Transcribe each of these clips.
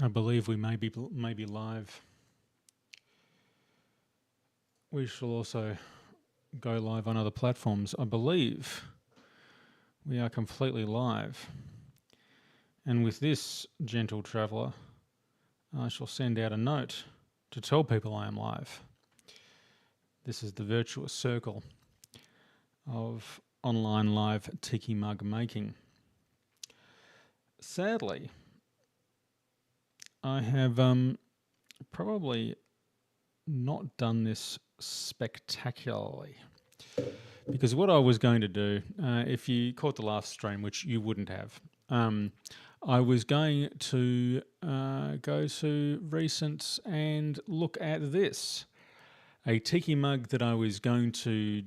I believe we may be live. We shall also go live on other platforms. I believe we are completely live. And with this, gentle traveller, I shall send out a note to tell people I am live. This is the virtuous circle of online live tiki mug making. Sadly, I have probably not done this spectacularly, because what I was going to do, if you caught the last stream, which you wouldn't have, I was going to go to recent and look at this, a tiki mug that I was going to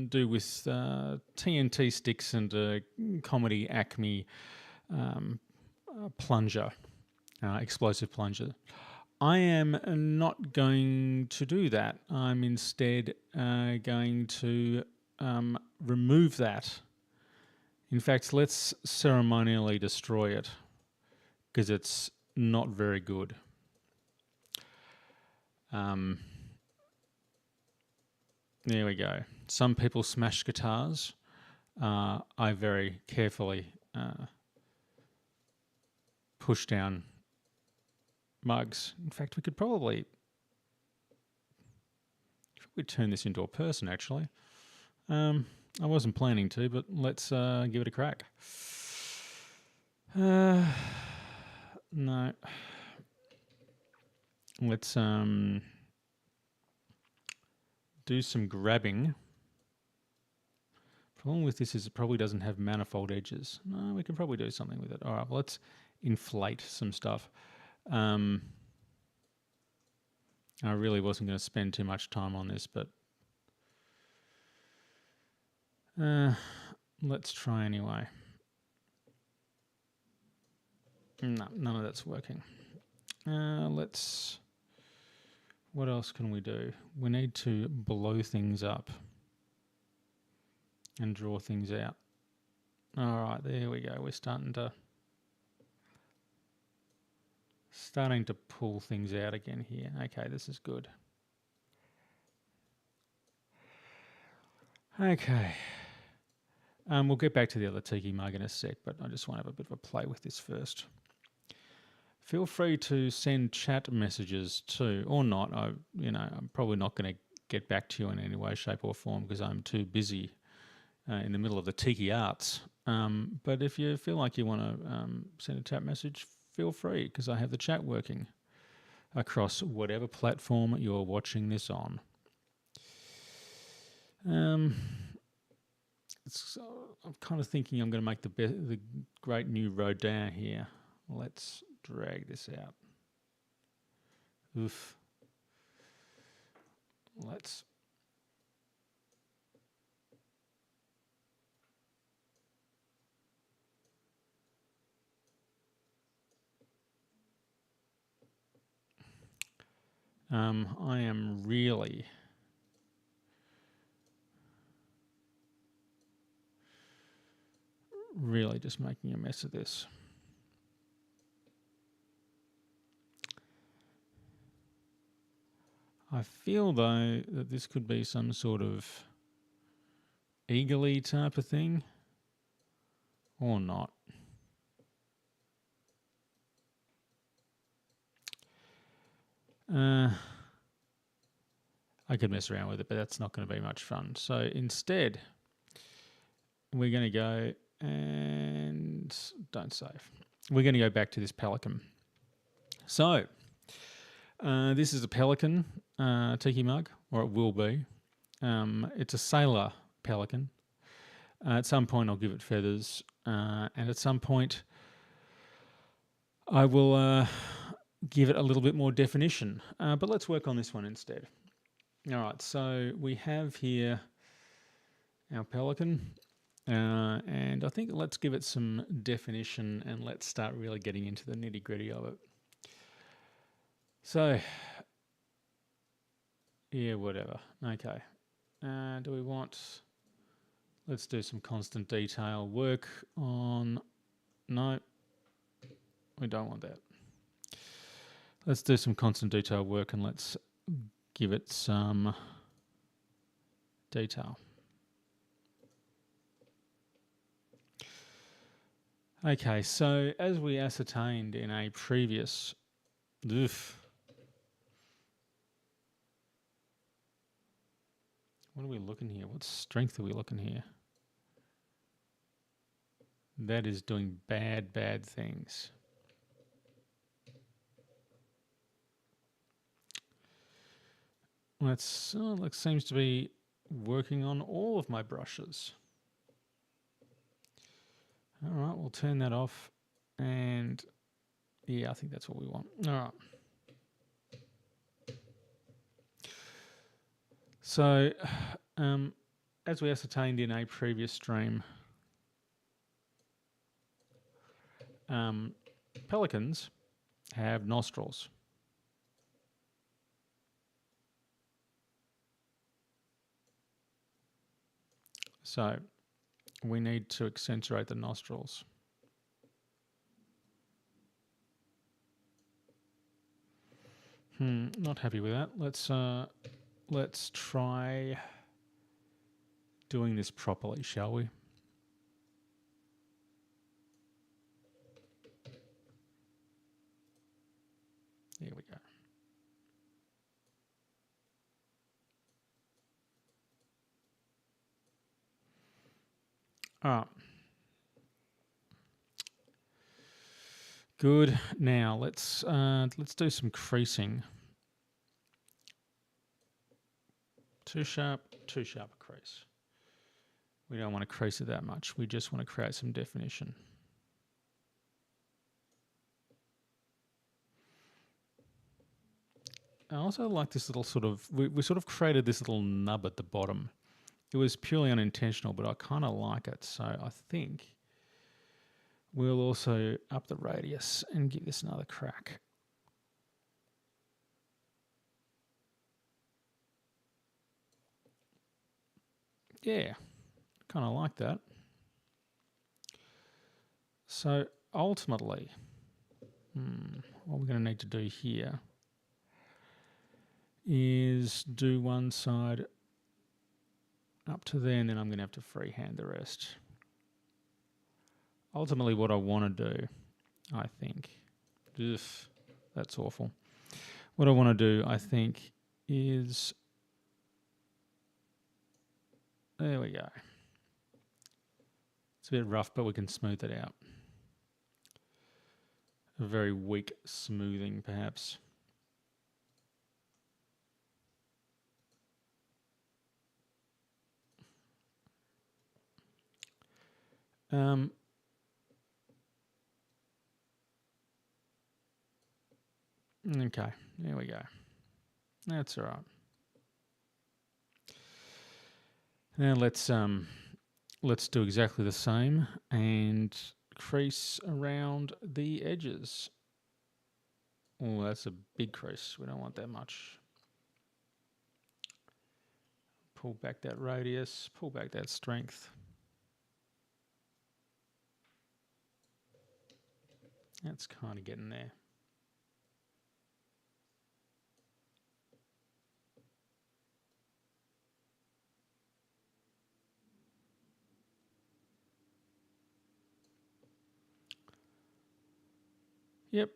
do with TNT sticks and a comedy Acme plunger, explosive plunger. I am not going to do that. I'm instead going to remove that. In fact, let's ceremonially destroy it, because it's not very good. There we go. Some people smash guitars. I very carefully push down mugs. In fact, we could probably turn this into a person, actually. I wasn't planning to, but let's give it a crack. No. Let's do some grabbing. Problem with this is it probably doesn't have manifold edges. No, we can probably do something with it. All right, well, let's inflate some stuff. I really wasn't going to spend too much time on this, but let's try anyway. No, none of that's working. What else can we do? We need to blow things up and draw things out. All right, there we go. We're starting to pull things out again here. Okay, this is good. Okay. We'll get back to the other tiki mug in a sec, but I just want to have a bit of a play with this first. Feel free to send chat messages too, or not. I'm probably not going to get back to you in any way, shape, or form because I'm too busy in the middle of the tiki arts. But if you feel like you want to send a chat message, feel free, because I have the chat working across whatever platform you're watching this on. I'm kind of thinking I'm going to make the great new road down here. Let's drag this out. Oof. Let's. I am really just making a mess of this. I feel, though, that this could be some sort of eagle-y type of thing, or not. I could mess around with it, but that's not going to be much fun. So instead, we're going to go and don't save. We're going to go back to this pelican. So this is a pelican tiki mug, or it will be. It's a sailor pelican. At some point, I'll give it feathers, and at some point, I will give it a little bit more definition. But let's work on this one instead. All right, so we have here our pelican, and I think let's give it some definition and let's start really getting into the nitty-gritty of it. So, yeah, whatever. Okay. Do we want... Let's do some constant detail work on... No, we don't want that. Let's do some constant detail work and let's give it some detail. Okay, so as we ascertained in a previous... What are we looking here? What strength are we looking here? That is doing bad things. That's like seems to be working on all of my brushes. All right, we'll turn that off, and yeah, I think that's what we want. All right. So, as we ascertained in a previous stream, pelicans have nostrils. So we need to accentuate the nostrils. Not happy with that. Let's try doing this properly, shall we? There we go. All right. Good. Now let's do some creasing. Too sharp a crease. We don't want to crease it that much. We just want to create some definition. I also like this little sort of, we sort of created this little nub at the bottom. It was purely unintentional, but I kind of like it. So I think we'll also up the radius and give this another crack. Yeah, kind of like that. So ultimately, what we're going to need to do here is do one side up to there, and then I'm going to have to freehand the rest. Ultimately, what I want to do, I think, that's awful. What I want to do, I think, is, there we go. It's a bit rough, but we can smooth it out. A very weak smoothing, perhaps. Okay, there we go. That's all right. Now let's do exactly the same and crease around the edges. Oh, that's a big crease. We don't want that much. Pull back that radius, pull back that strength. That's kind of getting there. Yep.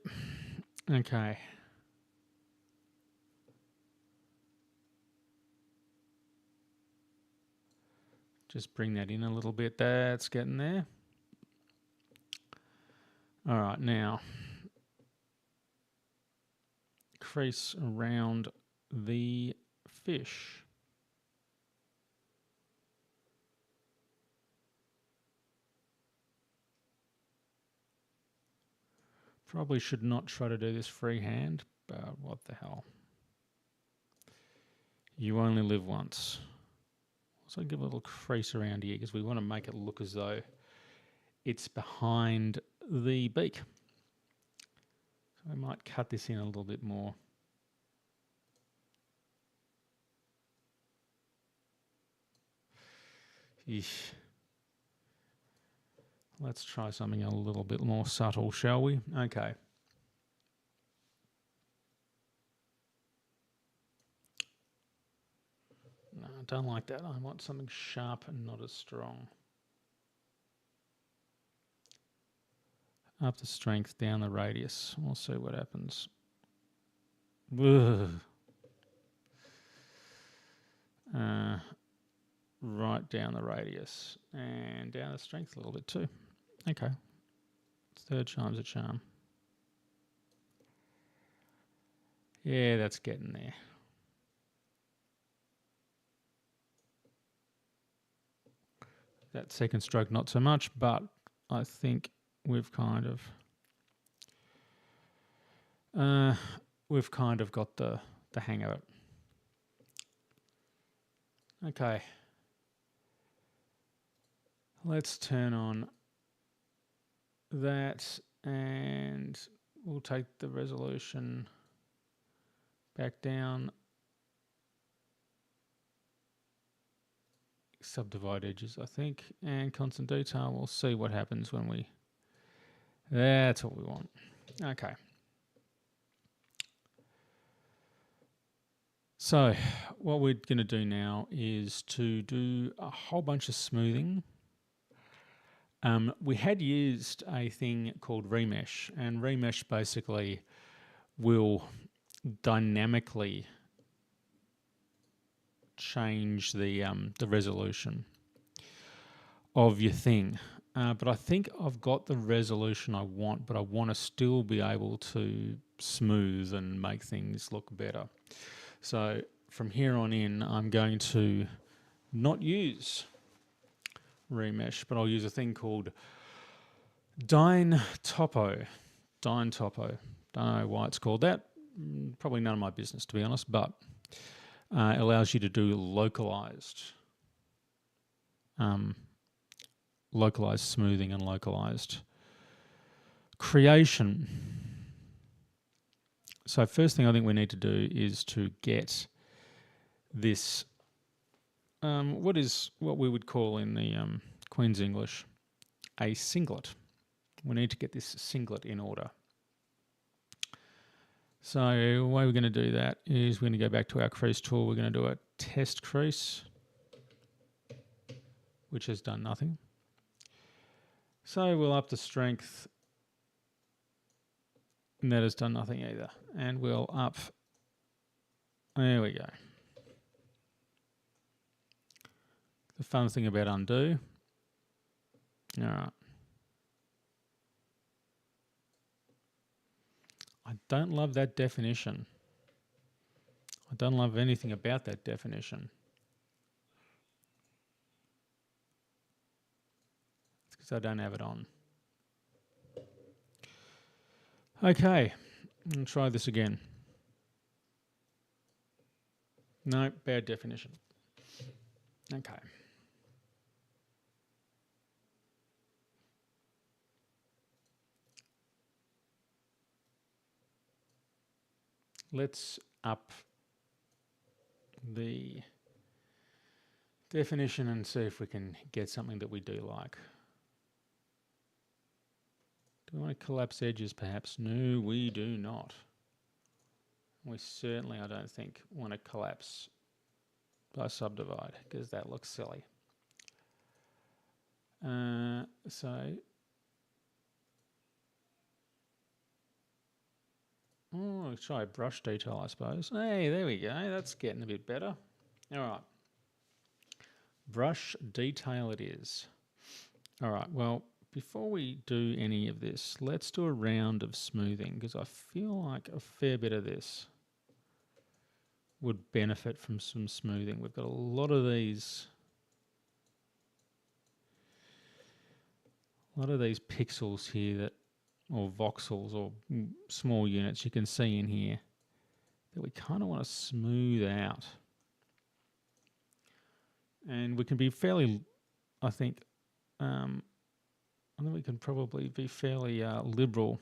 Okay. Just bring that in a little bit. That's getting there. All right, now crease around the fish. Probably should not try to do this freehand, but what the hell. You only live once. So give a little crease around here because we want to make it look as though it's behind the beak. So I might cut this in a little bit more. Eesh. Let's try something a little bit more subtle, shall we? Okay. No, I don't like that. I want something sharp and not as strong. Up the strength, down the radius. We'll see what happens. Ugh. Right down the radius and down the strength a little bit too. Okay. Third time's a charm. Yeah, that's getting there. That second stroke, not so much, but I think we've kind of got the hang of it. Okay. Let's turn on that and we'll take the resolution back down. Subdivide edges, I think, and constant detail. We'll see what happens when we... That's what we want. Okay. So what we're going to do now is to do a whole bunch of smoothing. We had used a thing called remesh, and remesh basically will dynamically change the resolution of your thing. But I think I've got the resolution I want, but I want to still be able to smooth and make things look better. So from here on in, I'm going to not use remesh, but I'll use a thing called Dyne Topo. Don't know why it's called that. Probably none of my business, to be honest, but it allows you to do localized smoothing and localized creation. So first thing I think we need to do is to get this, what we would call in the Queen's English, a singlet. We need to get this singlet in order. So the way we're going to do that is we're going to go back to our crease tool. We're going to do a test crease, which has done nothing. So we'll up the strength, and that has done nothing either. And we'll up, there we go. The fun thing about undo. All right. I don't love that definition. I don't love anything about that definition. It's because I don't have it on. Okay, I'll try this again. No, bad definition. Okay. Let's up the definition and see if we can get something that we do like. Do we want to collapse edges perhaps? No, we do not. We certainly, I don't think, want to collapse by subdivide because that looks silly. Let's try brush detail, I suppose. Hey, there we go. That's getting a bit better. All right. Brush detail it is. All right, well, before we do any of this, let's do a round of smoothing because I feel like a fair bit of this would benefit from some smoothing. We've got a lot of these pixels here that, or voxels or small units you can see in here that we kind of want to smooth out. And we can be fairly, I think we can probably be fairly liberal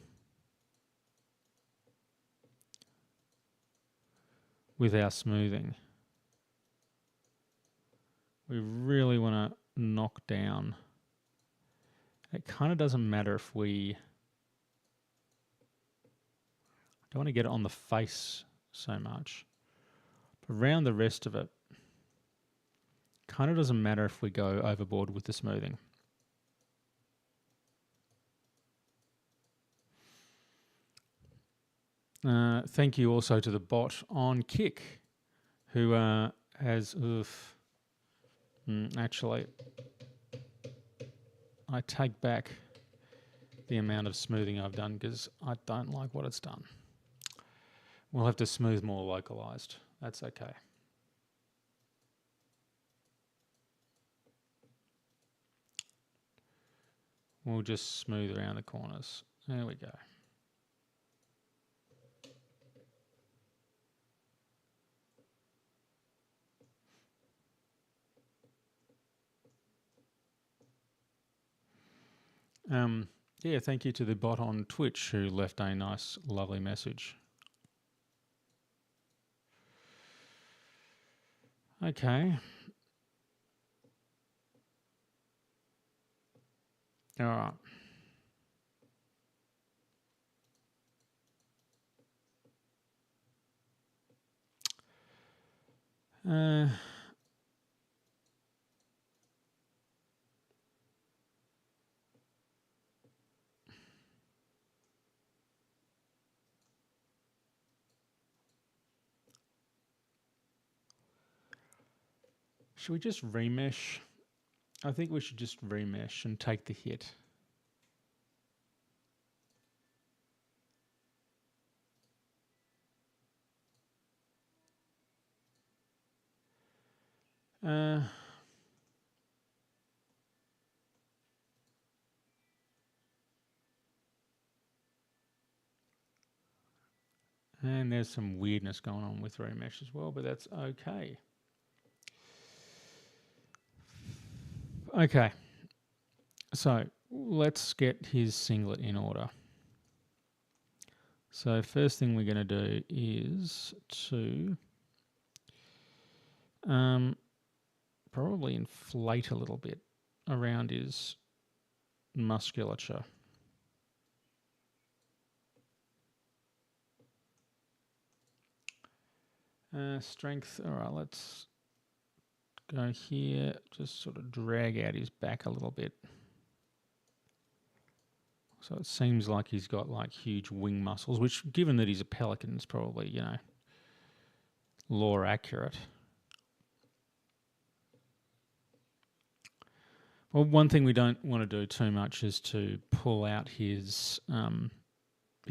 with our smoothing. We really want to knock down. It kind of doesn't matter if we don't want to get it on the face so much, but around the rest of it, Kind of doesn't matter if we go overboard with the smoothing. Thank you also to the bot on Kick, who has... actually, I take back the amount of smoothing I've done because I don't like what it's done. We'll have to smooth more localized. That's okay. We'll just smooth around the corners. There we go. Yeah, thank you to the bot on Twitch who left a nice, lovely message. Okay. All right. Should we just remesh? I think we should just remesh and take the hit. And there's some weirdness going on with remesh as well, but that's okay. Okay. So let's get his singlet in order. So first thing we're going to do is to probably inflate a little bit around his musculature. Strength, all right, let's go here, just sort of drag out his back a little bit. So it seems like he's got like huge wing muscles, which given that he's a pelican is probably, you know, lore accurate. Well, one thing we don't want to do too much is to pull out his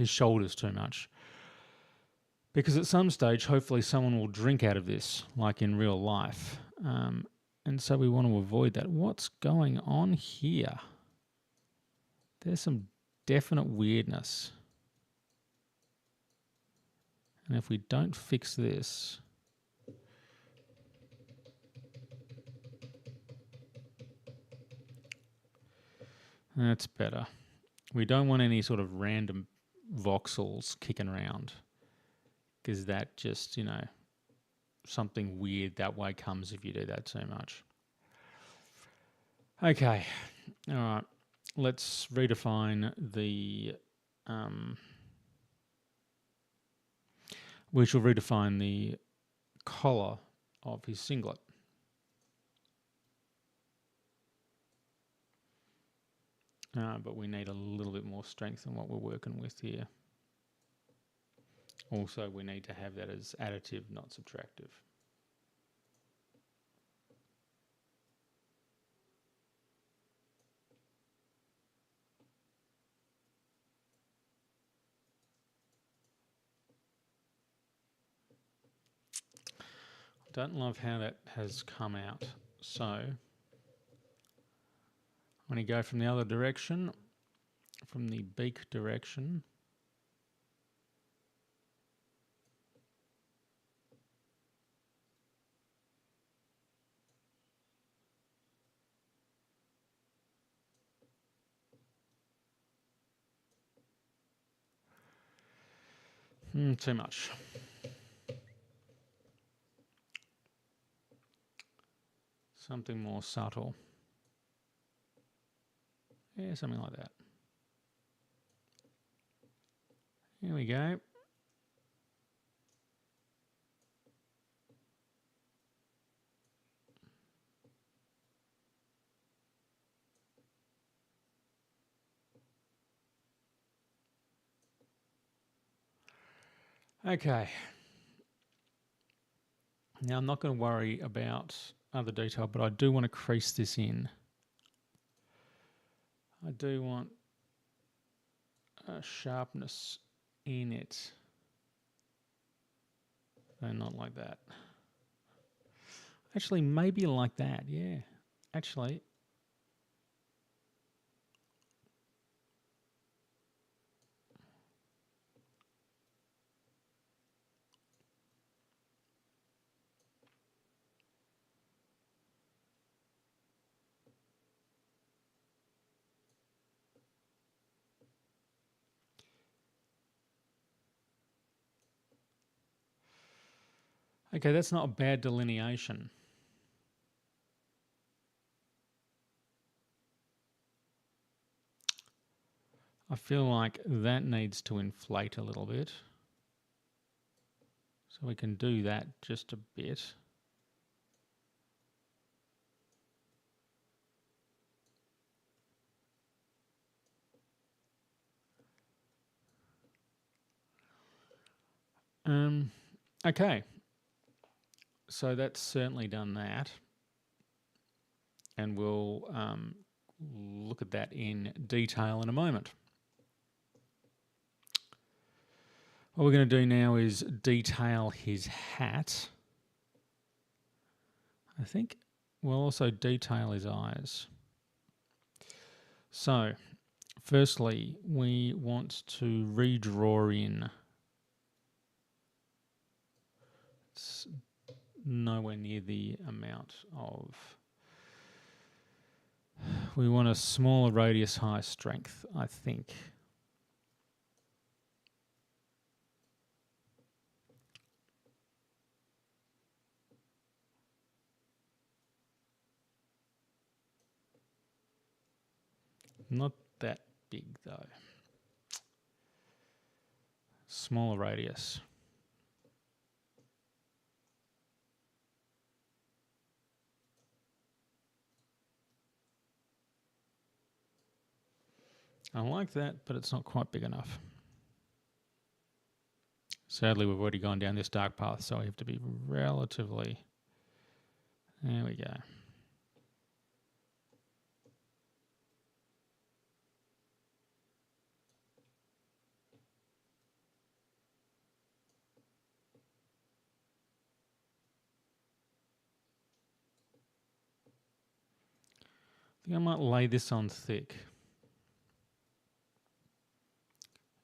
shoulders too much. Because at some stage, hopefully someone will drink out of this, like in real life. And so we want to avoid that. What's going on here? There's some definite weirdness. And if we don't fix this... That's better. We don't want any sort of random voxels kicking around. Because that just, you know, something weird that way comes if you do that too much. Okay. All right. Let's redefine the... we shall redefine the collar of his singlet. But we need a little bit more strength than what we're working with here. Also, we need to have that as additive, not subtractive. Don't love how that has come out. So, when you go from the other direction, from the beak direction, too much. Something more subtle. Yeah, something like that. Here we go. Okay. Now I'm not going to worry about other detail, but I do want to crease this in. I do want a sharpness in it. And not like that. Actually, maybe like that, yeah. Actually, okay, that's not a bad delineation. I feel like that needs to inflate a little bit. So we can do that just a bit. Okay. So that's certainly done that. And we'll look at that in detail in a moment. What we're going to do now is detail his hat. I think we'll also detail his eyes. So, firstly, we want to redraw in. It's nowhere near the amount of. We want a smaller radius, high strength, I think. Not that big though. Smaller radius. I like that, but it's not quite big enough. Sadly, we've already gone down this dark path, so I have to be relatively... There we go. I think I might lay this on thick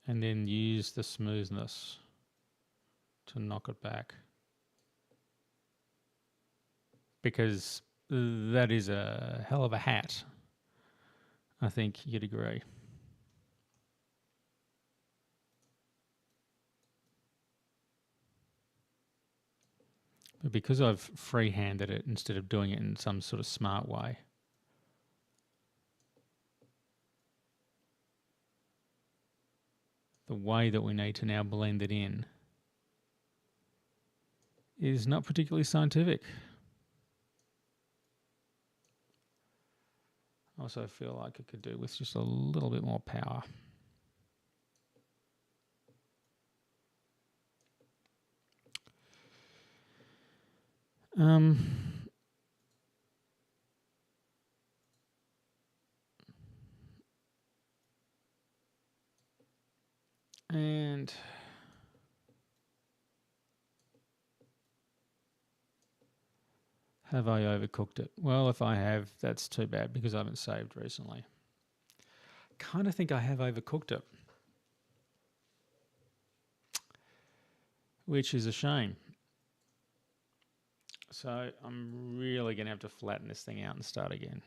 and then use the smoothness to knock it back, because that is a hell of a hat. I think you'd agree. But because I've free-handed it instead of doing it in some sort of smart way, the way that we need to now blend it in is not particularly scientific. I also feel like it could do with just a little bit more power. And have I overcooked it? Well, if I have, that's too bad because I haven't saved recently. Kind of think I have overcooked it, which is a shame. So I'm really going to have to flatten this thing out and start again.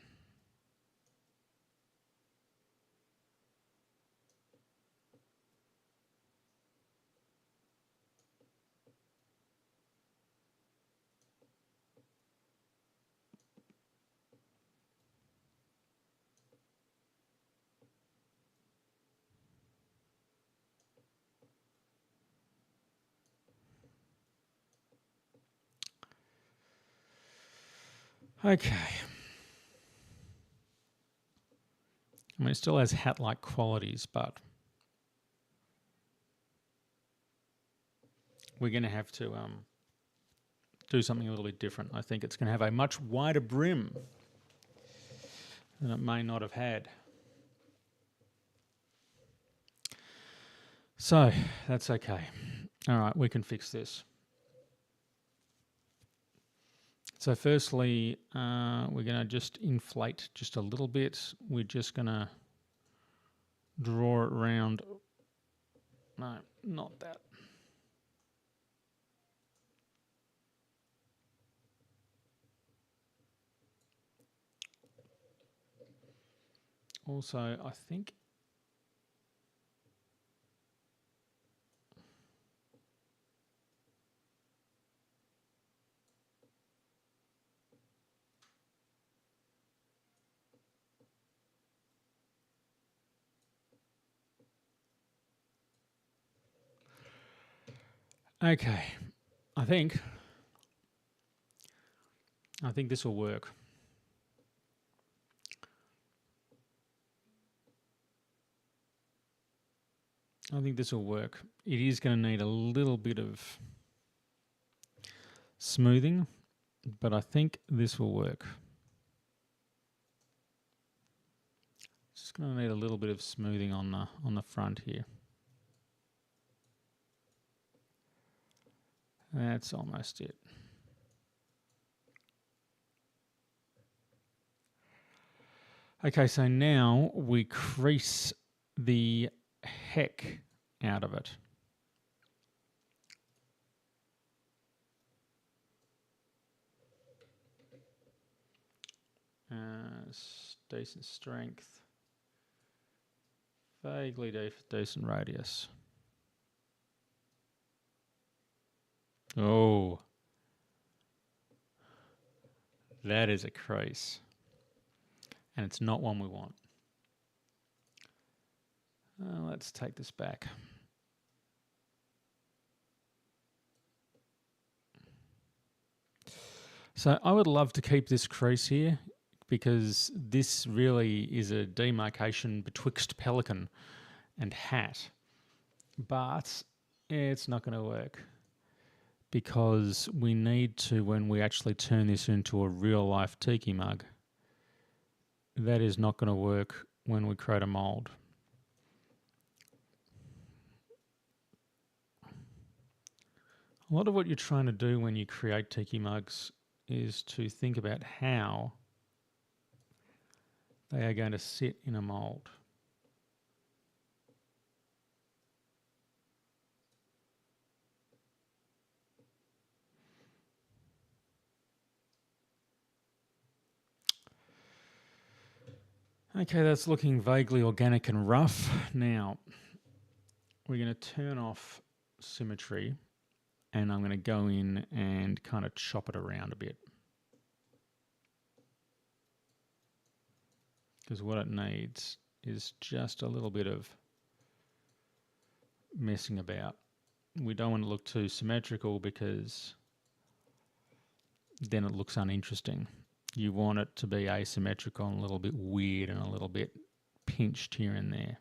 Okay. I mean, it still has hat-like qualities, but we're going to have to do something a little bit different. I think it's going to have a much wider brim than it may not have had. So that's okay. All right, we can fix this. So firstly, we're going to just inflate just a little bit. We're just going to draw it round. No, not that. Also, I think okay. I think this will work. I think this will work. It is going to need a little bit of smoothing, but I think this will work. Just going to need a little bit of smoothing on the front here. That's almost it. Okay, so now we crease the heck out of it. Decent strength. Vaguely decent radius. Oh. That is a crease. And it's not one we want. Let's take this back. So I would love to keep this crease here because this really is a demarcation betwixt pelican and hat. But it's not going to work because we need to, when we actually turn this into a real life tiki mug, that is not going to work when we create a mold. A lot of what you're trying to do when you create tiki mugs is to think about how they are going to sit in a mold. Okay, that's looking vaguely organic and rough. Now, we're going to turn off symmetry and I'm going to go in and kind of chop it around a bit. Because what it needs is just a little bit of messing about. We don't want to look too symmetrical because then it looks uninteresting. You want it to be asymmetrical and a little bit weird and a little bit pinched here and there.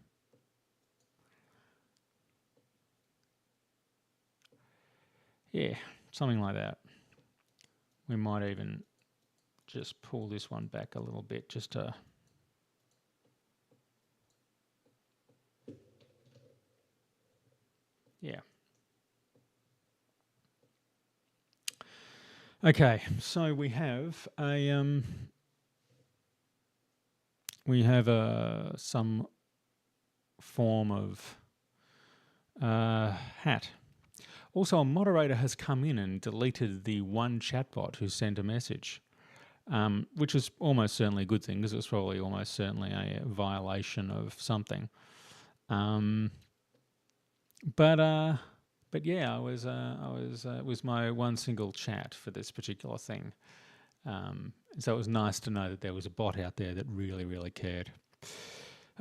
Yeah, something like that. We might even just pull this one back a little bit just to... Yeah. Okay, so we have some form of hat. Also, a moderator has come in and deleted the one chatbot who sent a message, which is almost certainly a good thing because it's probably almost certainly a violation of something. But yeah, it was my one single chat for this particular thing. So it was nice to know that there was a bot out there that really, really cared.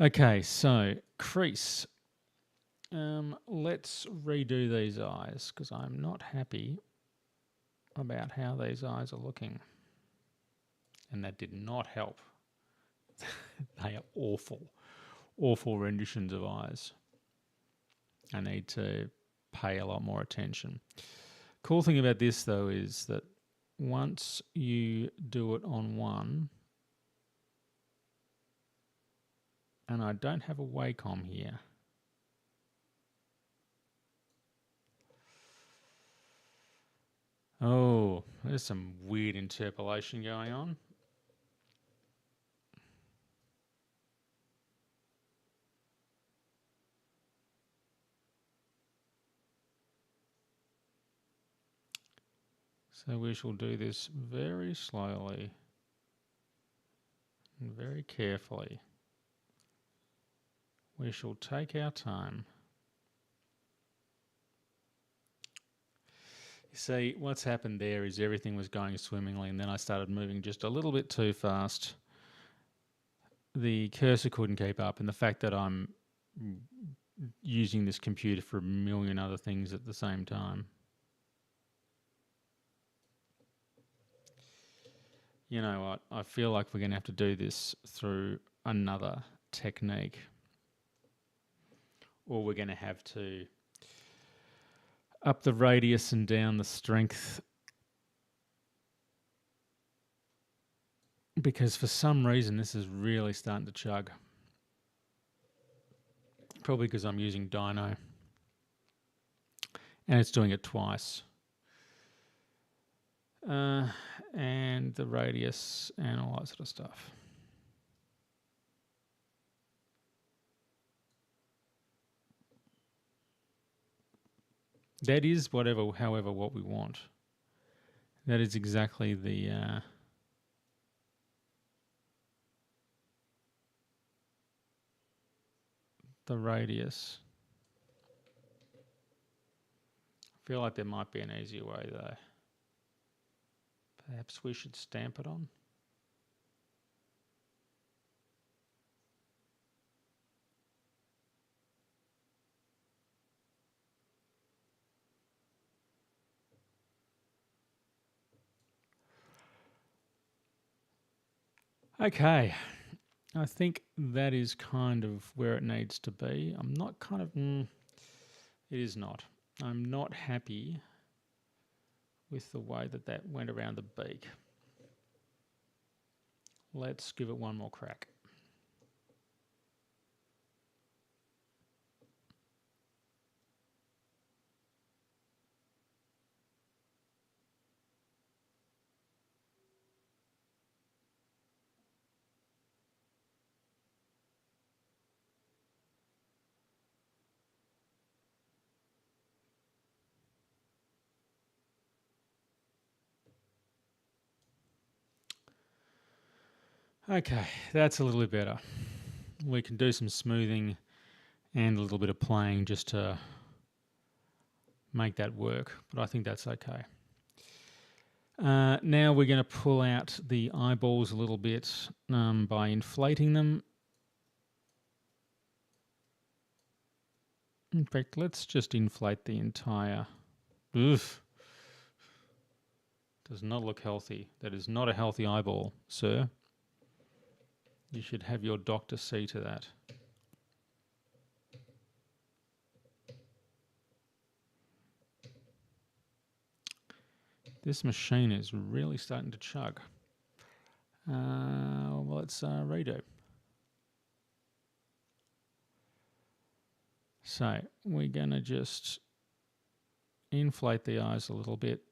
Okay, so crease. Let's redo these eyes because I'm not happy about how these eyes are looking. And that did not help. They are awful, awful renditions of eyes. I need to pay a lot more attention. Cool thing about this though is that once you do it on one, and I don't have a Wacom here. Oh, there's some weird interpolation going on. So we shall do this very slowly and very carefully. We shall take our time. You see, what's happened there is everything was going swimmingly, and then I started moving just a little bit too fast. The cursor couldn't keep up, and the fact that I'm using this computer for a million other things at the same time. You know what? I feel like we're going to have to do this through another technique. Or we're going to have to up the radius and down the strength. Because for some reason this is really starting to chug. Probably because I'm using Dyno. And it's doing it twice. And the radius and all that sort of stuff. That is however what we want. That is exactly the radius. I feel like there might be an easier way though. Perhaps we should stamp it on. Okay, I think that is kind of where it needs to be. I'm not kind of, it is not. I'm not happy with the way that went around the beak. Let's give it one more crack. Okay, that's a little bit better. We can do some smoothing and a little bit of playing just to make that work, but I think that's okay. Now we're going to pull out the eyeballs a little bit by inflating them. In fact, let's just inflate the entire... Oof. Does not look healthy. That is not a healthy eyeball, sir. You should have your doctor see to that. This machine is really starting to chug. Let's redo. So we're going to just inflate the eyes a little bit.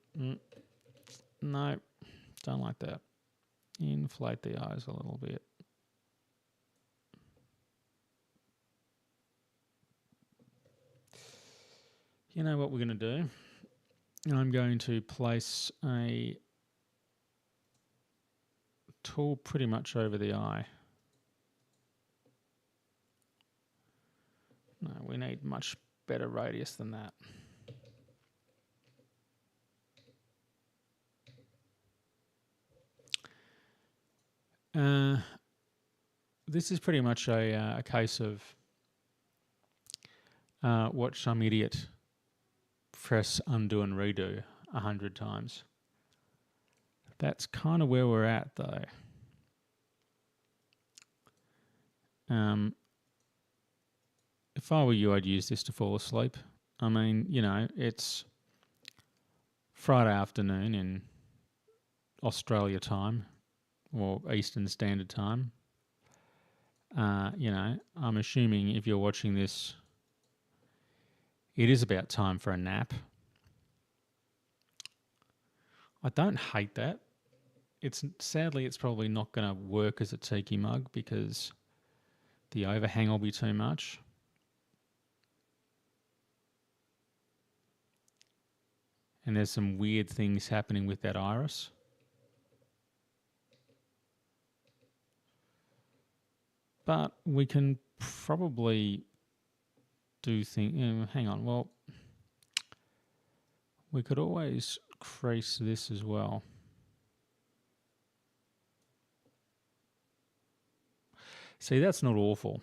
No, don't like that. Inflate the eyes a little bit. You know what we're going to do? I'm going to place a tool pretty much over the eye. No, we need much better radius than that. This is pretty much a case of watch some idiot press undo and redo 100 times. That's kind of where we're at though. If I were you, I'd use this to fall asleep. I mean, you know, it's Friday afternoon in Australia time or Eastern Standard Time. You know, I'm assuming if you're watching this, it is about time for a nap. I don't hate that. It's sadly, it's probably not going to work as a tiki mug because the overhang will be too much. And there's some weird things happening with that iris. But we can probably do things. Hang on. Well, we could always crease this as well. See, that's not awful.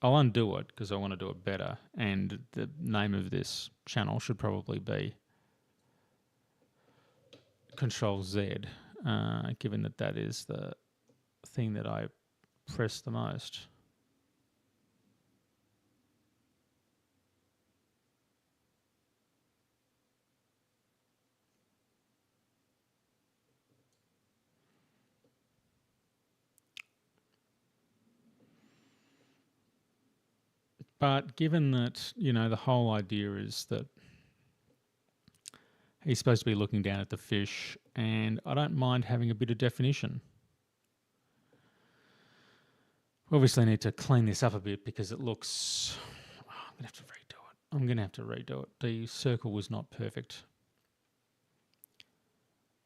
I'll undo it because I want to do it better. And the name of this channel should probably be Control Z, given that that is the thing that I press the most. But given that, you know, the whole idea is that he's supposed to be looking down at the fish, and I don't mind having a bit of definition. Obviously, I need to clean this up a bit because it looks... I'm going to have to redo it. I'm going to have to redo it. The circle was not perfect.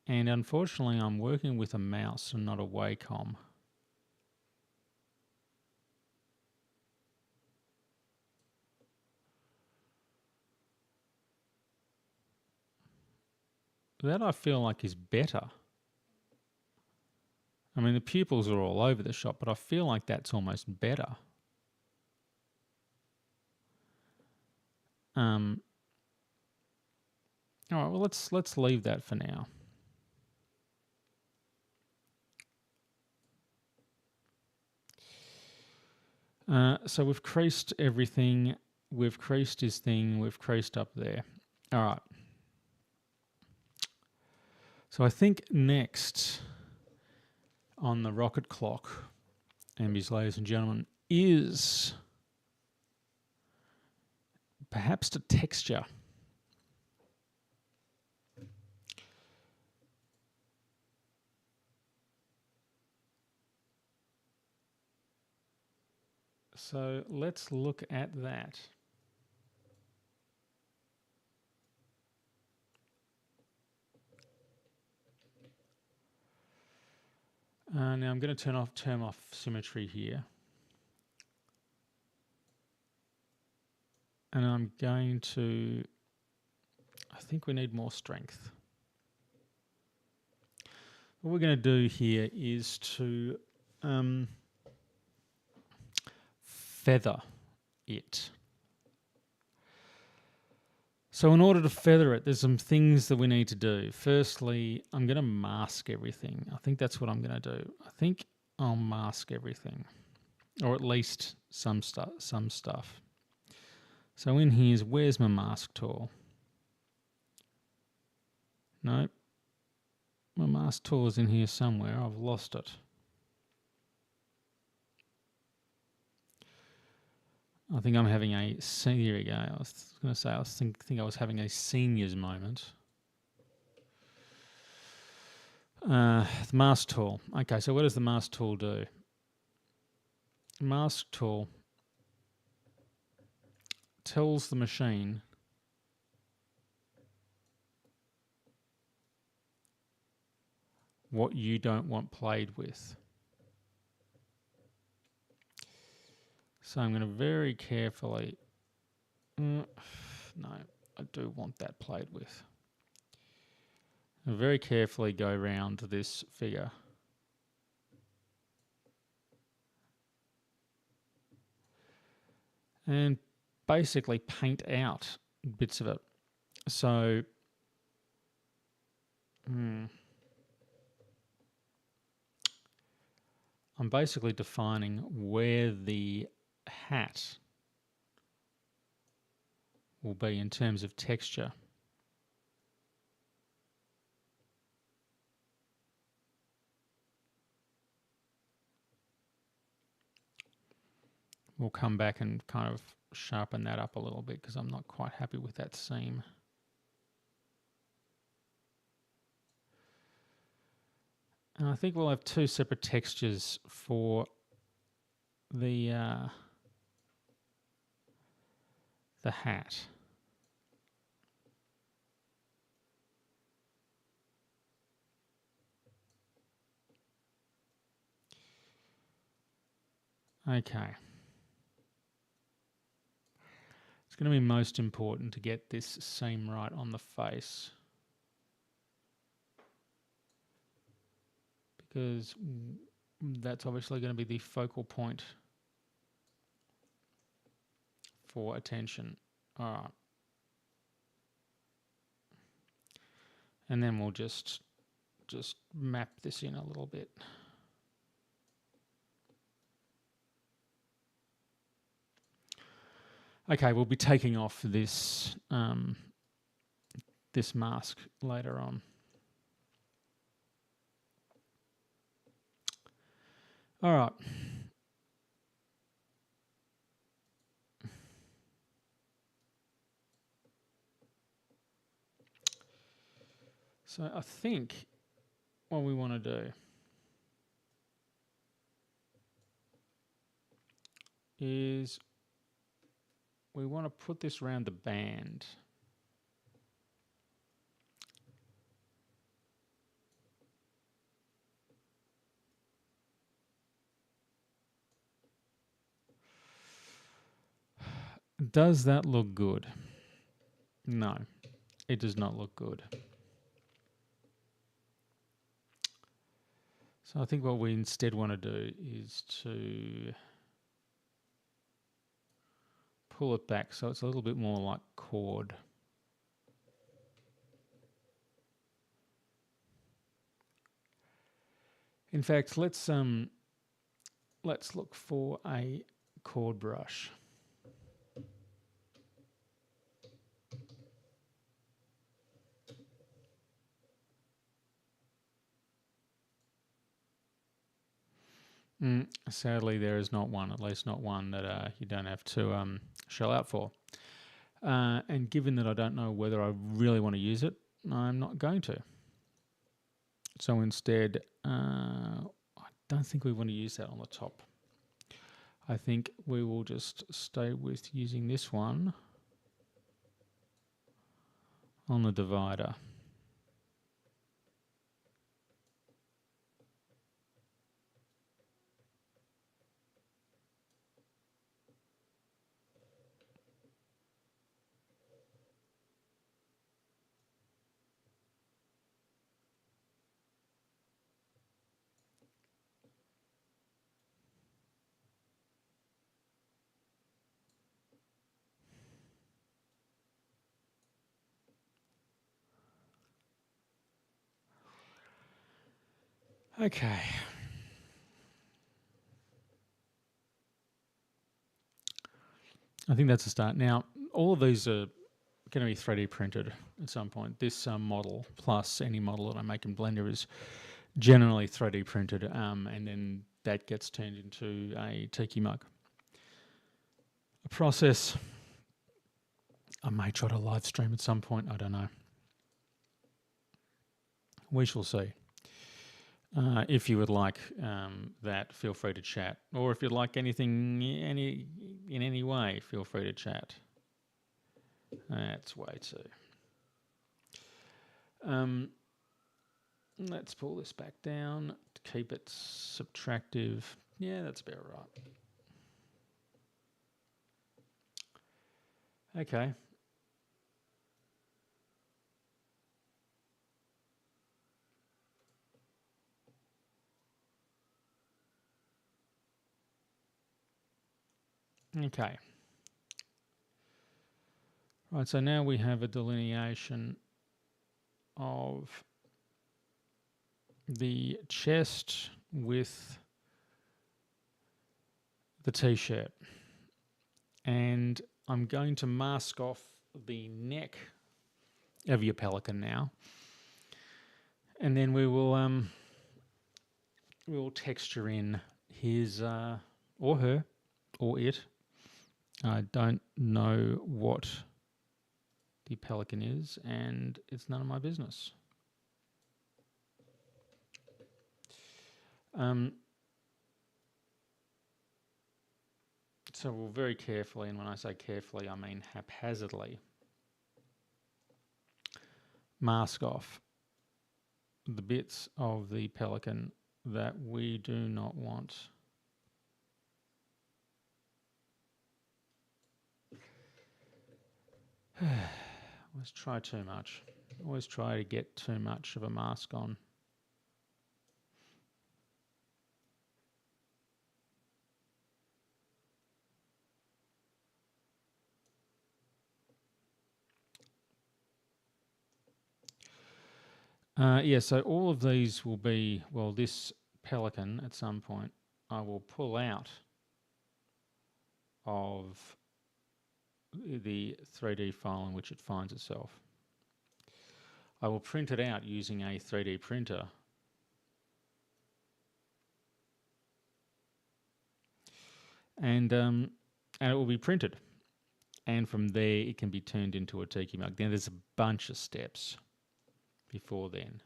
And unfortunately, I'm working with a mouse and not a Wacom. That I feel like is better. I mean, the pupils are all over the shop, but I feel like that's almost better. All right, well, let's leave that for now. So we've creased everything. We've creased his thing. We've creased up there. All right. So I think next on the rocket clock, Ambies, ladies and gentlemen, is perhaps the texture. So let's look at that. Now I'm going to turn off symmetry here. And I'm going to, I think we need more strength. What we're going to do here is to feather it. So in order to feather it, there's some things that we need to do. Firstly, I'm going to mask everything. I think that's what I'm going to do. I think I'll mask everything, or at least some stuff. So in here's, where's my mask tool? Nope. My mask tool is in here somewhere. I've lost it. I think I'm having a... Here we go. I was going to say, I think I was having a seniors moment. The mask tool. Okay, so what does the mask tool do? Mask tool tells the machine what you don't want played with. So I'm going to very carefully... no, I do want that played with. I'll very carefully go around this figure. And basically paint out bits of it. So... I'm basically defining where the hat will be in terms of texture. We'll come back and kind of sharpen that up a little bit because I'm not quite happy with that seam. And I think we'll have two separate textures for the hat. Okay. It's going to be most important to get this seam right on the face, because that's obviously going to be the focal point for attention. All right. And then we'll just map this in a little bit. Okay, we'll be taking off this this mask later on. All right. So I think what we want to do is we want to put this around the band. Does that look good? No, it does not look good. So I think what we instead want to do is to pull it back so it's a little bit more like cord. In fact, let's look for a cord brush. Sadly, there is not one, at least not one that you don't have to shell out for. And given that I don't know whether I really want to use it, I'm not going to. So instead, I don't think we want to use that on the top. I think we will just stay with using this one on the divider. Okay. I think that's a start. Now, all of these are going to be 3D printed at some point. This model plus any model that I make in Blender is generally 3D printed, and then that gets turned into a tiki mug. A process I may try to live stream at some point. I don't know. We shall see. If you would like that, feel free to chat. Or if you'd like anything in any way, feel free to chat. That's way too. Let's pull this back down to keep it subtractive. Yeah, that's about right. Okay. Okay. Right, so now we have a delineation of the chest with the t-shirt. And I'm going to mask off the neck of your pelican now, and then we will texture in his or her or it. I don't know what the pelican is, and it's none of my business. So we'll very carefully, and when I say carefully, I mean haphazardly, mask off the bits of the pelican that we do not want. Always try too much. Always try to get too much of a mask on. Yeah, so all of these will be, well, this pelican at some point I will pull out of the 3D file in which it finds itself. I will print it out using a 3D printer. And it will be printed. And from there it can be turned into a tiki mug. Then there's a bunch of steps before then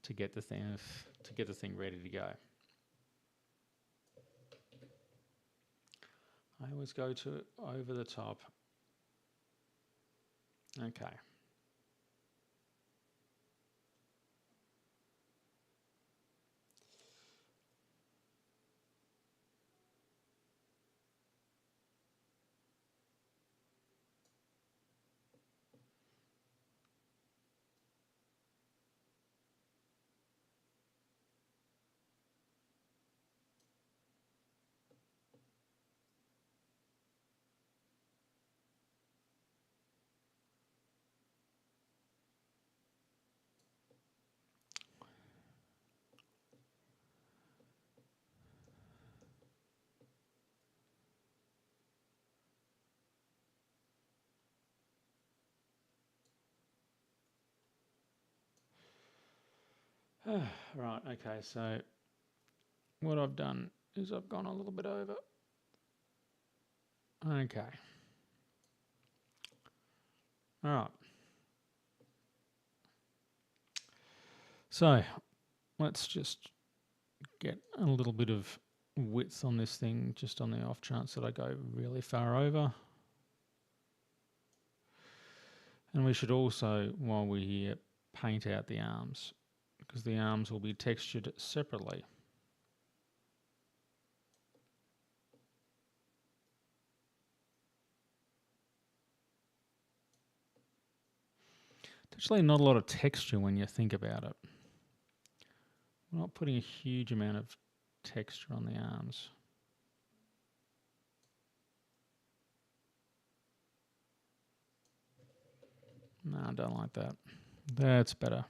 to get the thing ready to go. I always go to over the top. Okay. Right, okay, so what I've done is I've gone a little bit over. Okay. All right. So let's just get a little bit of width on this thing, just on the off chance that I go really far over. And we should also, while we're here, paint out the arms, because the arms will be textured separately. There's actually not a lot of texture when you think about it. We're not putting a huge amount of texture on the arms. No, I don't like that. That's better.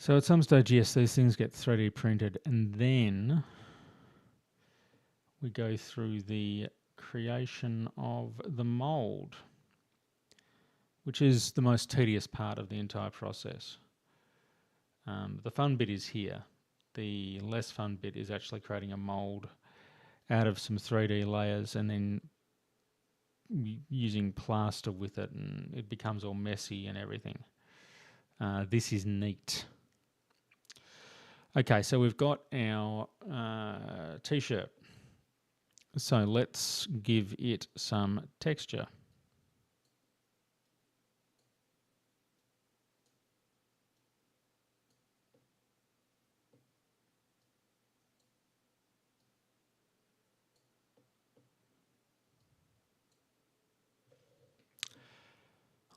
So at some stage, yes, these things get 3D printed, and then we go through the creation of the mold, which is the most tedious part of the entire process. The fun bit is here. The less fun bit is actually creating a mold out of some 3D layers and then using plaster with it, and it becomes all messy and everything. This is neat. Okay, so we've got our t-shirt. So let's give it some texture.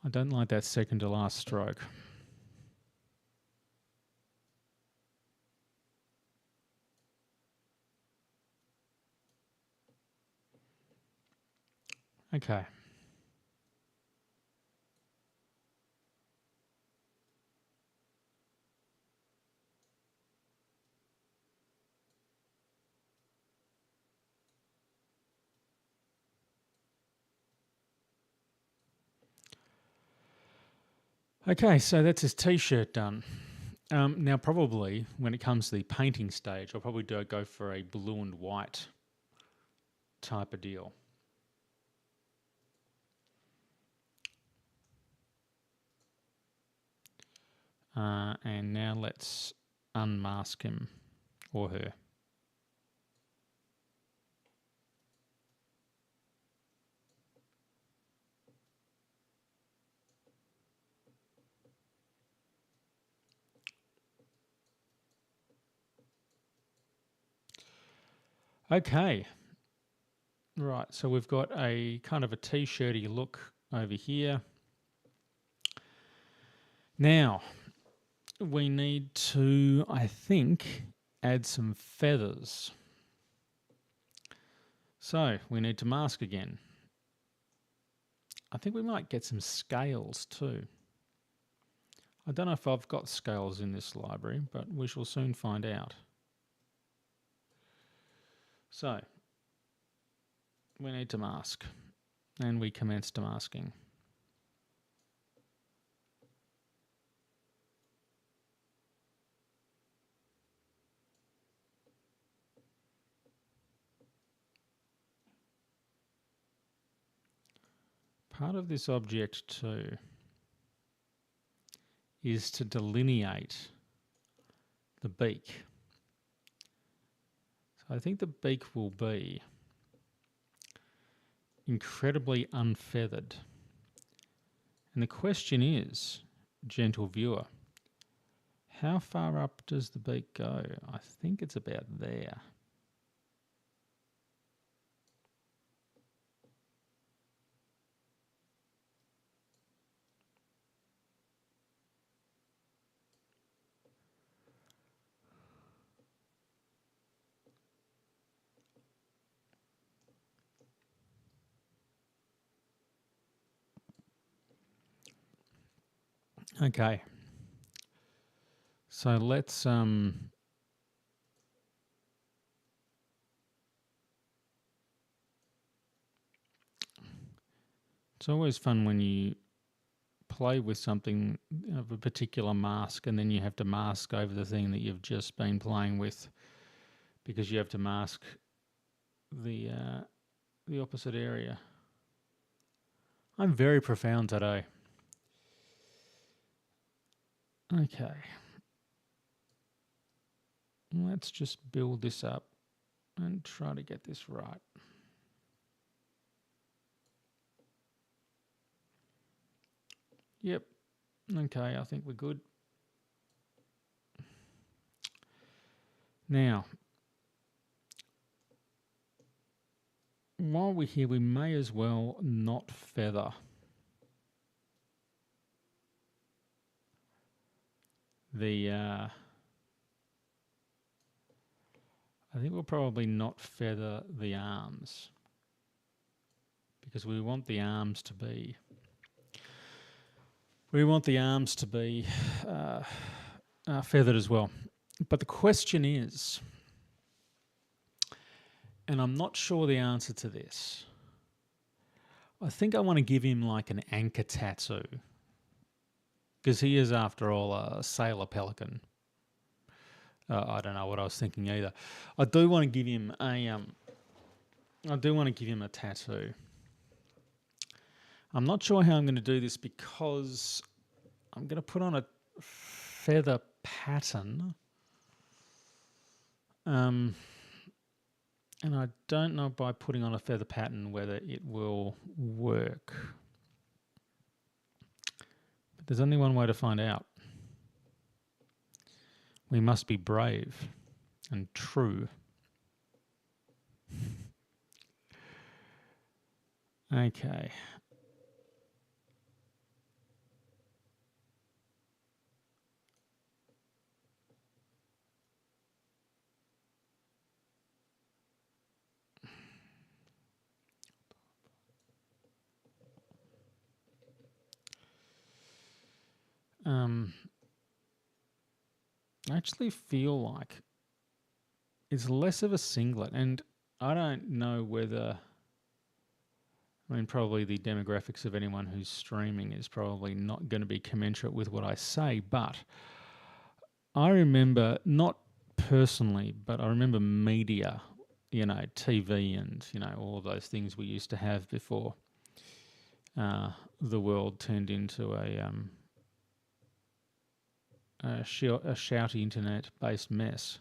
I don't like that second to last stroke. Okay. Okay, so that's his t-shirt done. Now, probably when it comes to the painting stage, I'll probably go for a blue and white type of deal. And now let's unmask him or her. Okay. Right, so we've got a kind of a t-shirty look over here. Now, we need to, I think, add some feathers. So, we need to mask again. I think we might get some scales too. I don't know if I've got scales in this library, but we shall soon find out. So, we need to mask, and we commence to masking. Part of this object too is to delineate the beak. So I think the beak will be incredibly unfeathered. And the question is, gentle viewer, how far up does the beak go? I think it's about there. Okay. So let's it's always fun when you play with something of a particular mask and then you have to mask over the thing that you've just been playing with because you have to mask the opposite area. I'm very profound today. Okay. Let's just build this up and try to get this right. Yep. Okay, I think we're good. Now, while we're here, we may as well not feather the I think we'll probably not feather the arms because we want the arms to be feathered as well. But the question is, and I'm not sure the answer to this, I think I want to give him like an anchor tattoo because he is, after all, a sailor pelican. I don't know what I was thinking either. I do want to give him a tattoo. I'm not sure how I'm going to do this because I'm going to put on a feather pattern. And I don't know by putting on a feather pattern whether it will work. But there's only one way to find out. We must be brave and true. Okay. I actually feel like it's less of a singlet, and I don't know whether I mean, probably the demographics of anyone who's streaming is probably not going to be commensurate with what I say, but I remember, not personally, but I remember media, TV and, all of those things we used to have before the world turned into a shouty internet-based mess.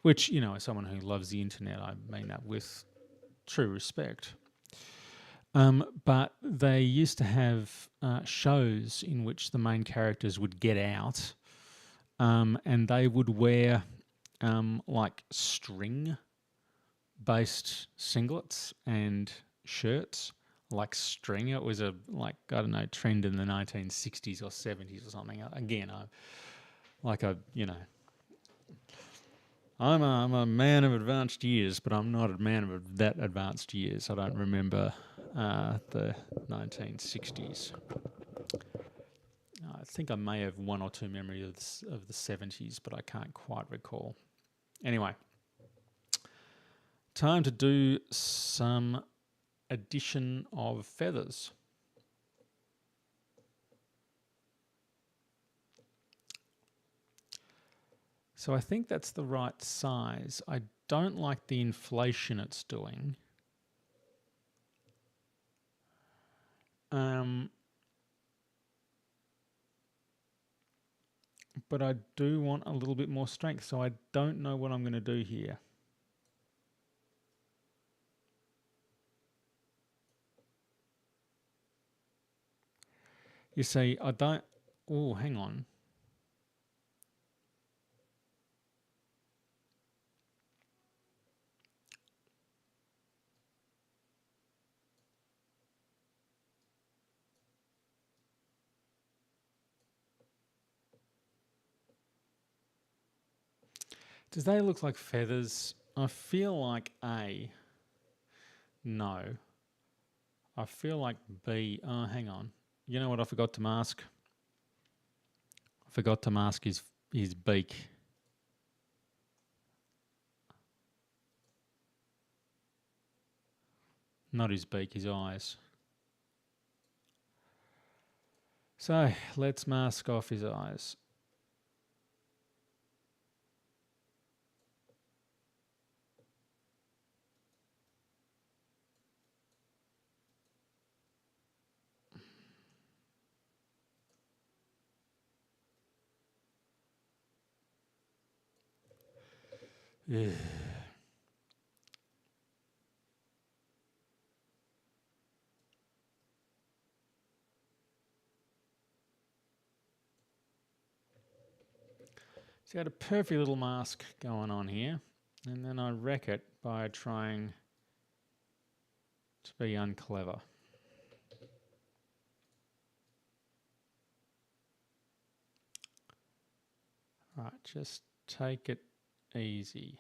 Which, as someone who loves the internet, I mean that with true respect. But they used to have shows in which the main characters would get out and they would wear like string-based singlets and shirts, like string. It was trend in the 1960s or 70s or something. Again, I'm a man of advanced years, but I'm not a man of that advanced years. I don't remember the 1960s. I think I may have one or two memories of the 70s, but I can't quite recall. Anyway, time to do some addition of feathers. So I think that's the right size. I don't like the inflation it's doing. But I do want a little bit more strength, so I don't know what I'm going to do here. You see, I don't... Oh, hang on. Does they look like feathers? I feel like A. No. I feel like B. Oh, hang on. You know what I forgot to mask? I forgot to mask his beak. Not his beak, his eyes. So, let's mask off his eyes. Yeah. So I had a perfect little mask going on here, and then I wreck it by trying to be unclever. Right, just take it easy.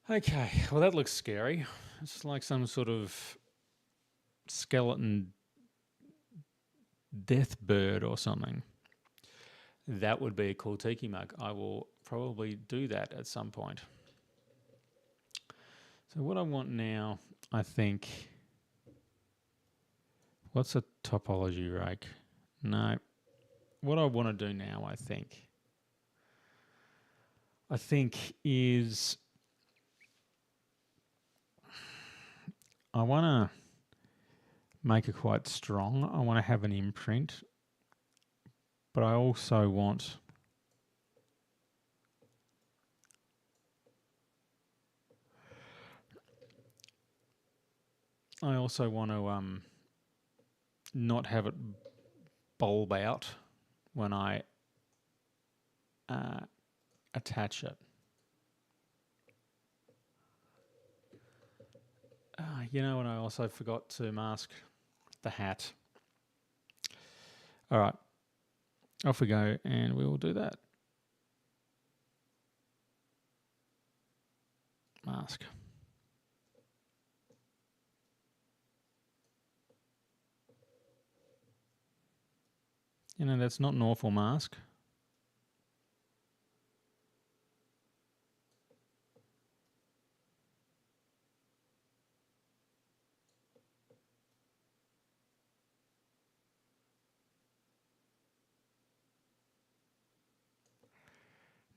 Okay, well that looks scary. It's like some sort of skeleton death bird or something. That would be a cool tiki mug. I will probably do that at some point. So what I want now, I think... What's a topology rake? No. What I want to do now, I think is... I want to make it quite strong. I want to have an imprint. But I also want... to not have it bulb out when I attach it. You know, and I also forgot to mask the hat. All right, off we go, and we will do that. Mask. You know, that's not an awful mask.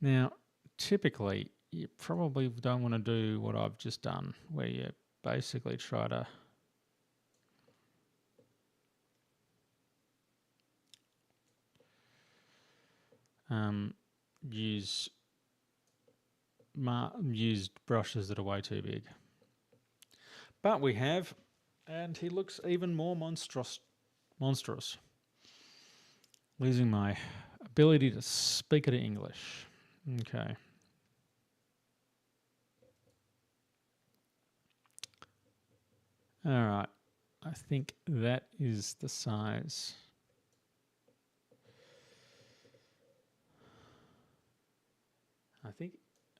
Now, typically, you probably don't want to do what I've just done, where you basically try to use used brushes that are way too big. But we have, and he looks even more monstrous. Losing my ability to speak it in English. Okay. All right. I think that is the size. I think,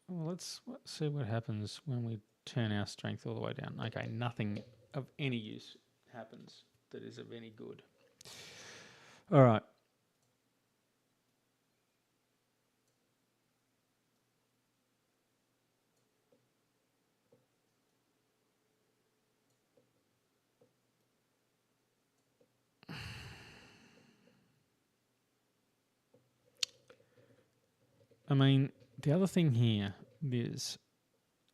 well, let's see what happens when we turn our strength all the way down. Okay, nothing of any use happens that is of any good. All right. I mean, the other thing here is,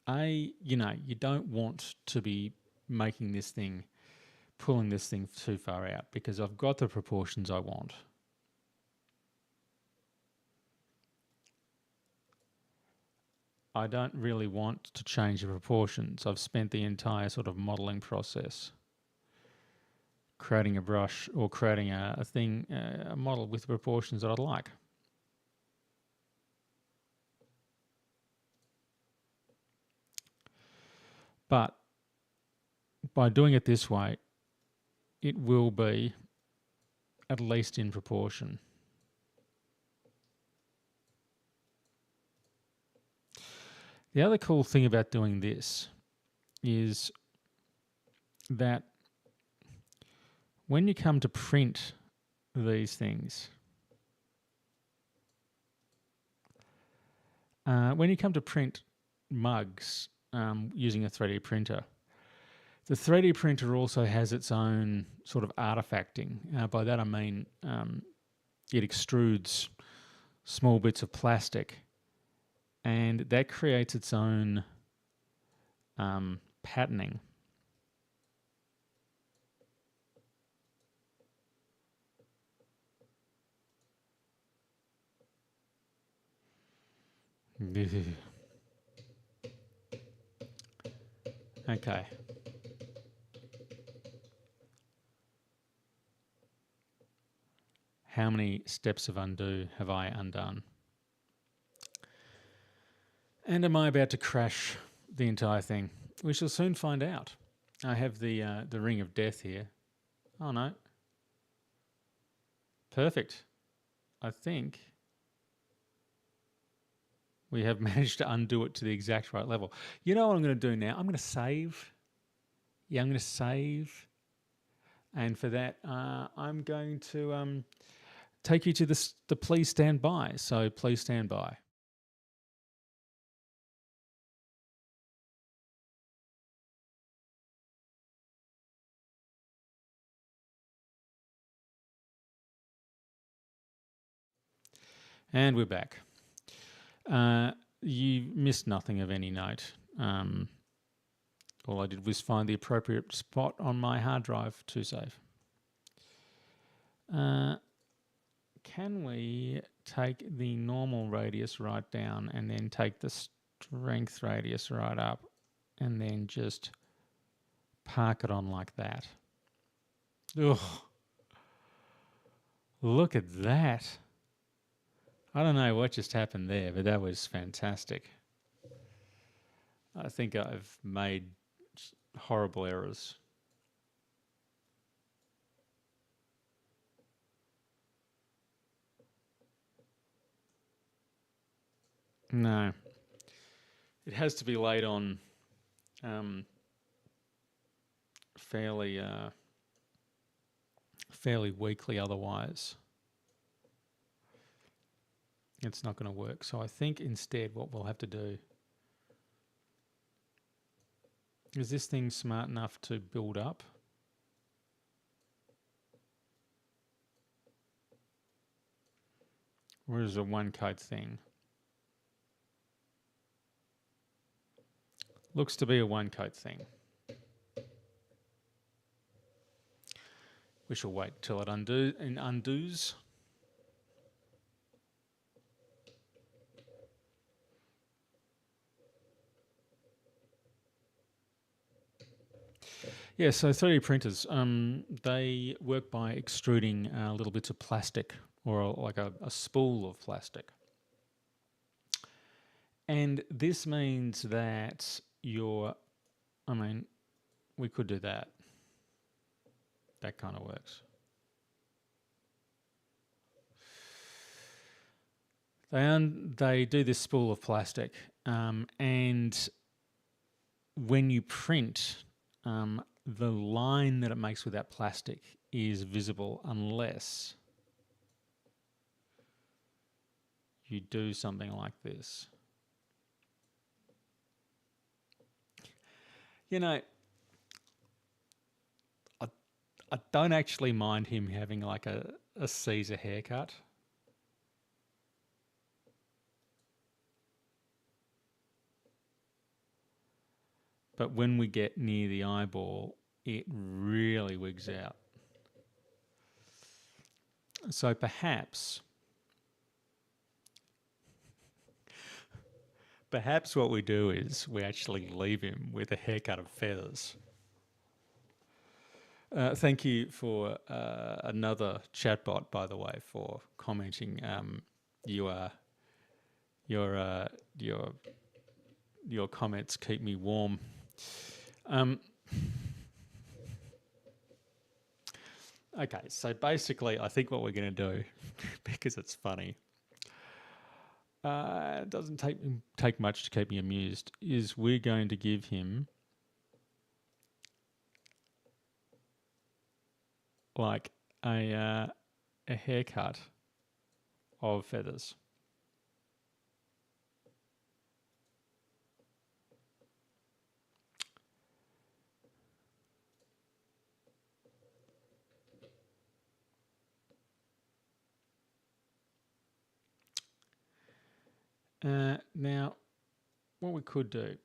you don't want to be making this thing, pulling this thing too far out, because I've got the proportions I want. I don't really want to change the proportions. I've spent the entire sort of modelling process creating a brush or creating a thing, a model with the proportions that I'd like. But by doing it this way, it will be at least in proportion. The other cool thing about doing this is that when you come to print these things, when you come to print mugs using a 3D printer, the 3D printer also has its own sort of artifacting. By that I mean it extrudes small bits of plastic, and that creates its own patterning. Okay. How many steps of undo have I undone? And am I about to crash the entire thing? We shall soon find out. I have the ring of death here. Oh no. Perfect. I think we have managed to undo it to the exact right level. You know what I'm going to do now? I'm going to save. Yeah, I'm going to save. And for that, I'm going to take you to the please stand by. So please stand by. And we're back. You missed nothing of any note. All I did was find the appropriate spot on my hard drive to save. Can we take the normal radius right down and then take the strength radius right up and then just park it on like that? Ugh. Look at that. I don't know what just happened there, but that was fantastic. I think I've made horrible errors. No. It has to be laid on fairly weakly, otherwise it's not going to work. So I think instead what we'll have to do is, this thing smart enough to build up? Or is it a one coat thing? Looks to be a one coat thing. We shall wait till it undoes. Yeah, so 3D printers, they work by extruding little bits of plastic or like a spool of plastic. And this means that we could do that. That kind of works. They do this spool of plastic, and when you print, the line that it makes with that plastic is visible unless you do something like this. You know, I don't actually mind him having like a Caesar haircut. But when we get near the eyeball, it really wigs out. So perhaps what we do is we actually leave him with a haircut of feathers. Thank you for another chatbot, by the way, for commenting. Your comments keep me warm. Okay, so basically, I think what we're going to do, because it's funny, it doesn't take much to keep me amused, is we're going to give him like a haircut of feathers. Now, what we could do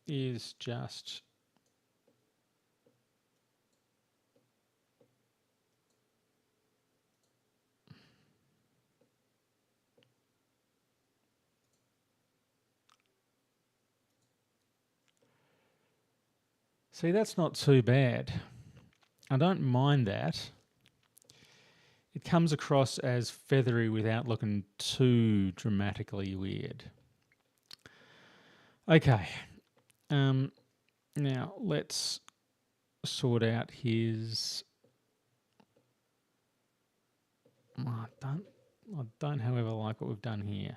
is just see, that's not too bad. I don't mind that. It comes across as feathery without looking too dramatically weird. Okay. Now let's sort out his. I don't, however, like what we've done here.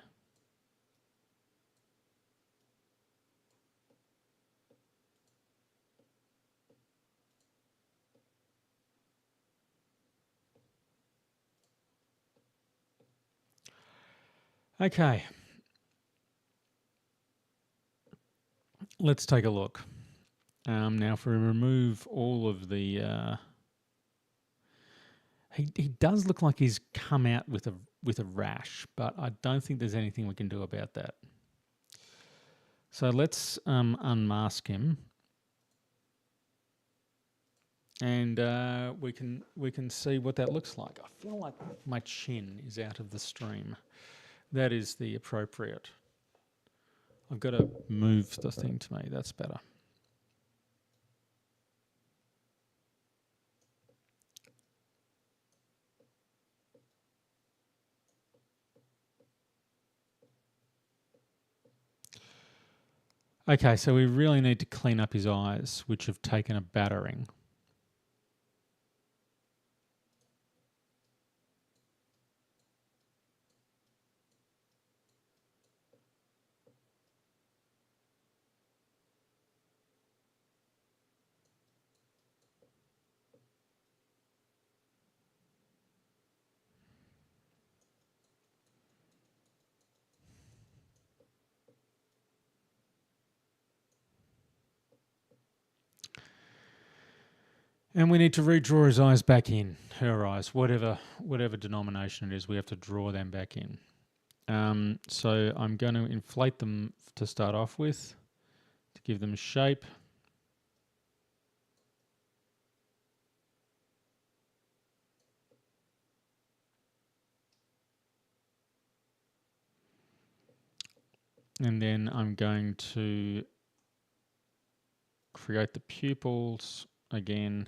Okay. Let's take a look. Now, if we remove all of the, he does look like he's come out with a rash, but I don't think there's anything we can do about that. So let's unmask him, and we can see what that looks like. I feel like my chin is out of the stream. That is the appropriate. I've got to move the thing to me. That's better. Okay, so we really need to clean up his eyes, which have taken a battering. And we need to redraw his eyes back in, her eyes, whatever denomination it is, we have to draw them back in. So I'm going to inflate them to start off with. to give them shape. And then I'm going to create the pupils again.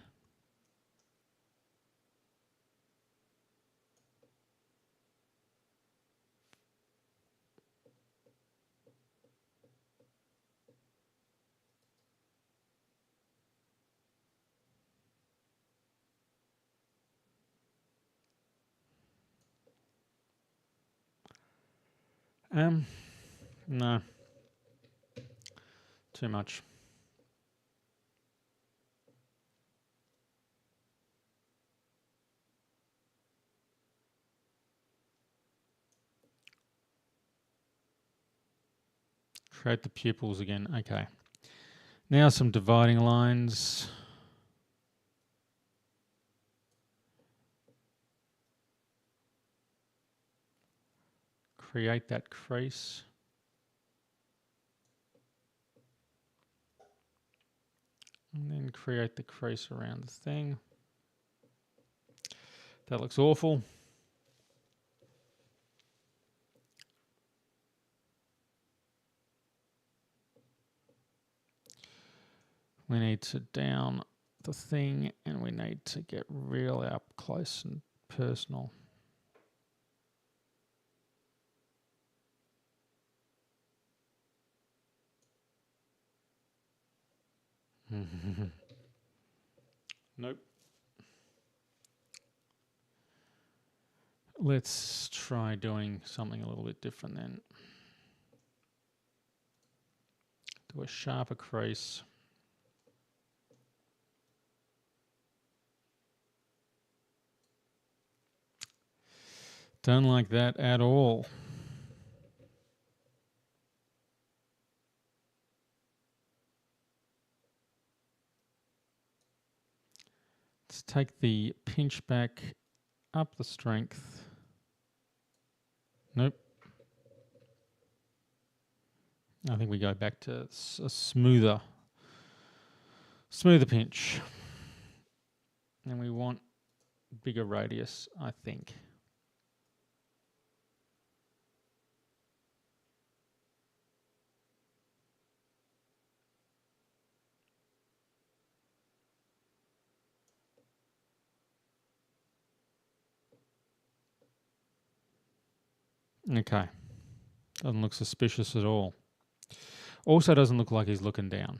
No, too much. Create the pupils again. Okay. Now some dividing lines. Create that crease. And then create the crease around the thing. That looks awful. We need to down the thing and we need to get really up close and personal. Nope. Let's try doing something a little bit different then. Do a sharper crease. Don't like that at all. Let's take the pinch back, up the strength. Nope. I think we go back to a smoother pinch. And we want bigger radius, I think. Okay. Doesn't look suspicious at all. Also doesn't look like he's looking down.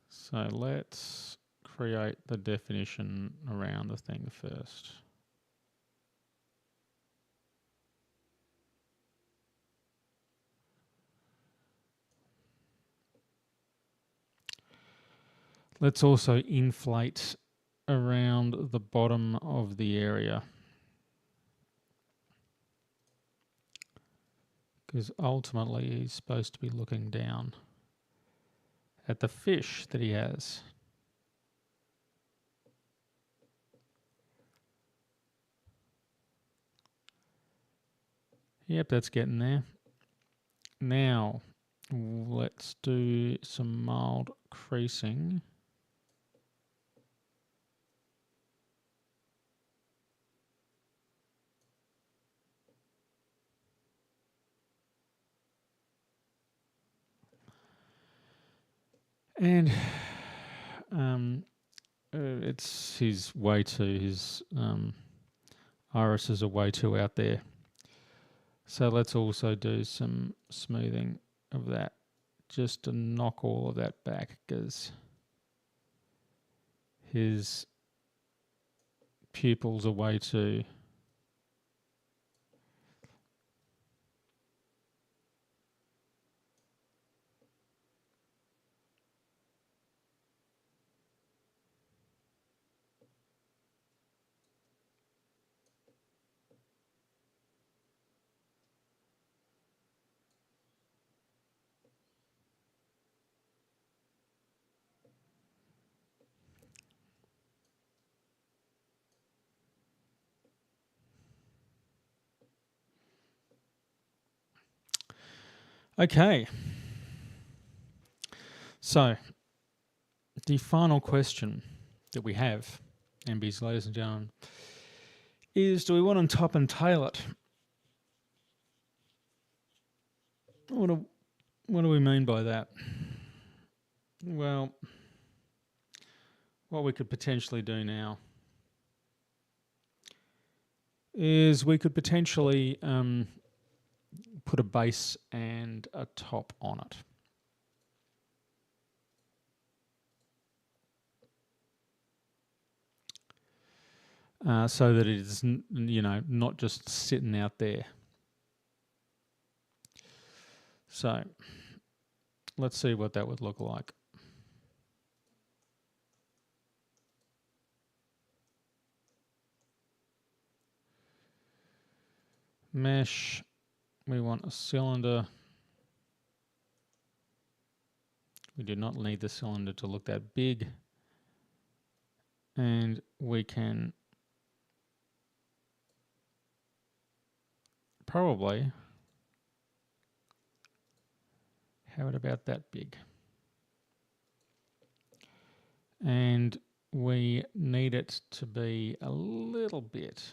So let's create the definition around the thing first. Let's also inflate around the bottom of the area, because ultimately he's supposed to be looking down at the fish that he has. Yep, that's getting there. Now, let's do some mild creasing. And it's his way too, his irises are way too out there. So let's also do some smoothing of that, just to knock all of that back, because his pupils are way too. Okay. So, the final question that we have, MBs, ladies and gentlemen, is do we want to top and tail it? What do we mean by that? Well, what we could potentially do now is we could potentially put a base and a top on it. So that it is, not just sitting out there. So let's see what that would look like. Mesh, we want a cylinder. We do not need the cylinder to look that big. And we can probably have it about that big. And we need it to be a little bit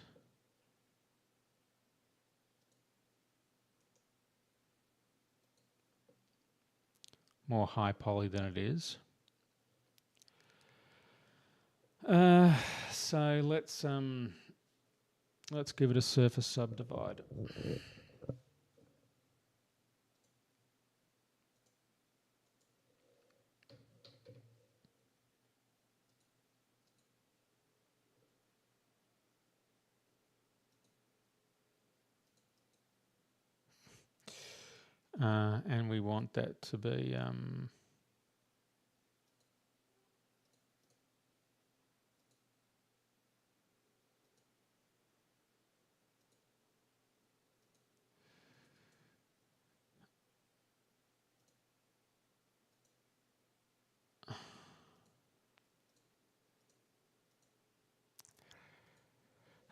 more high poly than it is. So let's give it a surface subdivide. And we want that to be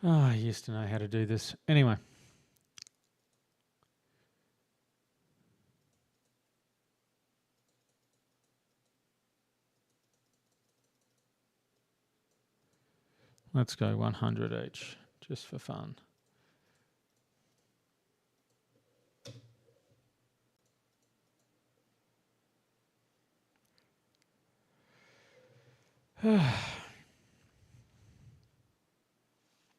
I used to know how to do this. Anyway. Let's go 100 each, just for fun.